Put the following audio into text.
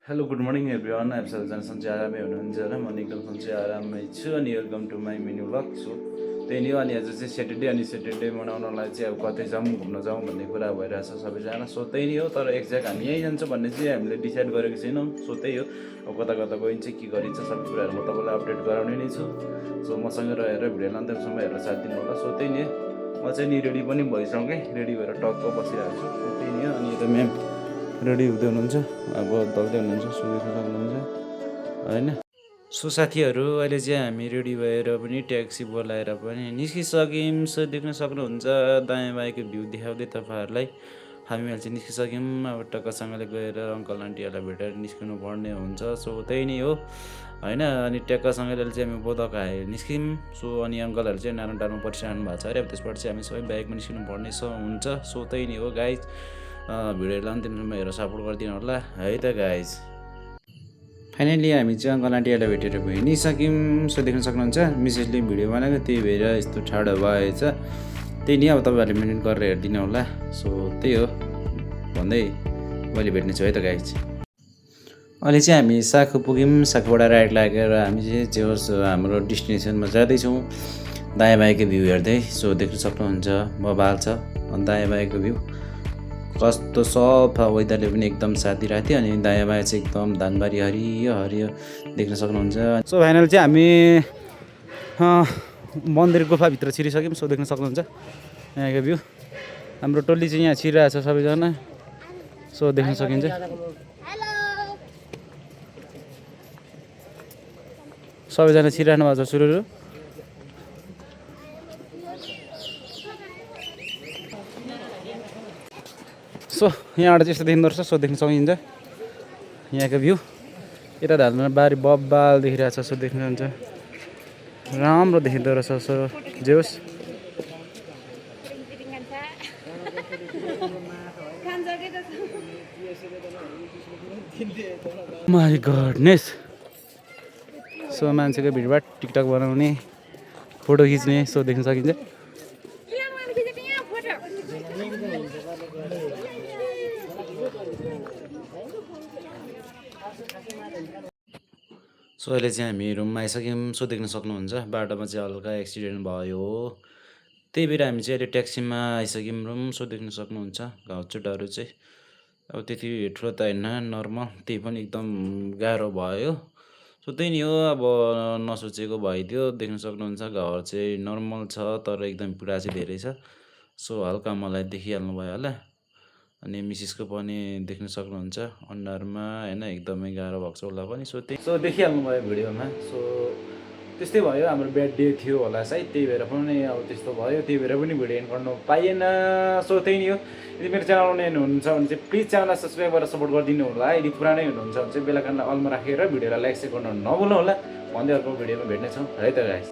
Hello good morning everyone अब सबैजना सन्चै आरामै हुनुहुन्छ र म एकदम सन्चै आरामै छु अनि welcome to my mini blog. सो त्यही नै हो। अनि आज चाहिँ स्याटरडे मनाउनलाई चाहिँ अब कतै जाउँ घुम्न जाउँ भन्ने कुरा भइरहेछ सबैजना। सो त्यही नै हो, तर एक्ज्याक्ट हामी यहीँ जान्छौँ भन्ने चाहिँ हामीले डिसाइड गरेको छैनौँ। सो त्यही हो, अब कता कता गइन्छ के गरिन्छ सबै कुराहरू म तपाईँलाई अपडेट गराउने नै छु। सो मसँग रहेर भिडियोलाई अन्तिमसम्म हेरेर साथ दिनु होला। सो त्यही नै म चाहिँ नि रेडी पनि भइसकेँ, रेडी भएर टक्क बसिरहेको छु। त्यही नै हो। अनि यता म्याम रेडी हुँदै हुनुहुन्छ, अब दल्दै हुनुहुन्छ, सुदेख्न सक्नुहुन्छ होइन। सो साथीहरू, अहिले चाहिँ हामी रेडी भएर पनि ट्याक्सी बोलाएर पनि निस्किसक्यौँ। सो देख्न सक्नुहुन्छ दायाँ बायाँको भ्यू देखाउँदै तपाईँहरूलाई हामी अहिले चाहिँ निस्किसक्यौँ। अब टक्कसँगले गएर अङ्कल आन्टीहरूलाई भेटेर निस्किनु पर्ने हुन्छ। सो त्यही नै हो होइन। अनि ट्याक्कसँगले चाहिँ हामी बोधक आयो निस्क्यौँ। सो अनि अङ्कलहरू चाहिँ नारायण टारमा परिरहनु भएको छ अरे। अब त्यसबाट चाहिँ हामी सबै बाइकमा निस्किनु पर्ने हुन्छ। सो त्यही नै हो गाइज, भिडियोलाई अन्तिमसम्म हेरेर सपोर्ट गरिदिनु होला है त गाइज। फाइनली हामी चाहिँ अङ्कल आन्टीहरूलाई भेटेर हिँडिसक्यौँ। सो देख्न सक्नुहुन्छ मिसेसले भिडियो बनाएको, त्यही भएर यस्तो ठाडो भएछ। त्यही नै अब तपाईँहरूले मेन्टेन गरेर हेरिदिनु होला। सो त्यही हो भन्दै मैले भेट्नेछु है त गाइज। अहिले चाहिँ हामी साखु पुग्यौँ। साखुबाट राइड लागेर हामी चाहिँ जे होस् हाम्रो डेस्टिनेसनमा जाँदैछौँ। दायाँ बायाँको भ्यू हेर्दै सो देख्न सक्नुहुन्छ बबाल छ दायाँ बायाँको भ्यू, कस्तो सफा वेदरले पनि एकदम साथ दिइरहेको थियो। अनि दायाँ बायाँ चाहिँ एकदम धानबारी हरियो हरियो देख्न सक्नुहुन्छ। सो फाइनल चाहिँ हामी मन्दिर गुफाभित्र छिरिसक्यौँ। सो देख्न सक्नुहुन्छ यहाँको भ्यू। हाम्रो टोली चाहिँ यहाँ छिरिरहेको छ सबैजना। सो देख्न सकिन्छ। सबैजना छिरिरहनु भएको छ सुरु। सो यहाँबाट चाहिँ यस्तो देखिँदो रहेछ। सो देख्न सकिन्छ यहाँको भ्यू। यता धानमा बारी बब्बाल देखिरहेछ। सो देख्नुहुन्छ राम्रो देखिँदो रहेछ। सो जे होस् माई गडनेस। सो मान्छेको भिडबाट टिकटक बनाउने, फोटो खिच्ने सो देख्न सकिन्छ। सो अहिले चाहिँ हामी रुममा आइसक्यौँ। सो देख्न सक्नुहुन्छ बाटोमा चाहिँ हल्का एक्सिडेन्ट भयो, त्यही भएर हामी चाहिँ अहिले ट्याक्सीमा आइसक्यौँ रुम। सो देख्न सक्नुहुन्छ घाउचुटाहरू चाहिँ अब त्यति ठुलो त होइन, नर्मल, त्यही पनि एकदम गाह्रो भयो। सो त्यही नै हो, अब नसोचेको भइदियो। देख्न सक्नुहुन्छ घाउ चाहिँ नर्मल छ, तर एकदम पीडा चाहिँ धेरै छ। सो हल्का मलाई देखिहाल्नु भयो होला। अनि मिसिसको पनि देख्न सक्नुहुन्छ अनुहारमा होइन, एकदमै गाह्रो भएको छ उसलाई पनि। सो देखिहाल्नु भयो भिडियोमा। सो त्यस्तै भयो, हाम्रो ब्याड डे थियो होला सायद, त्यही भएर पनि अब त्यस्तो भयो, त्यही भएर पनि भिडियो एन्ड गर्नु पाइएन। सो त्यही नै हो। यदि मेरो च्यानलमा नयाँ हुनुहुन्छ भने चाहिँ प्लिज च्यानललाई सब्सक्राइब गरेर सपोर्ट गरिदिनु होला। यदि पुरानै हुनुहुन्छ भने चाहिँ बेलाकानलाई अलमा राखेर भिडियोलाई लाइक सेयर गर्नु नभुल्नु होला। भन्दै अर्को भिडियोमा भेट्नेछौँ है त गाइस।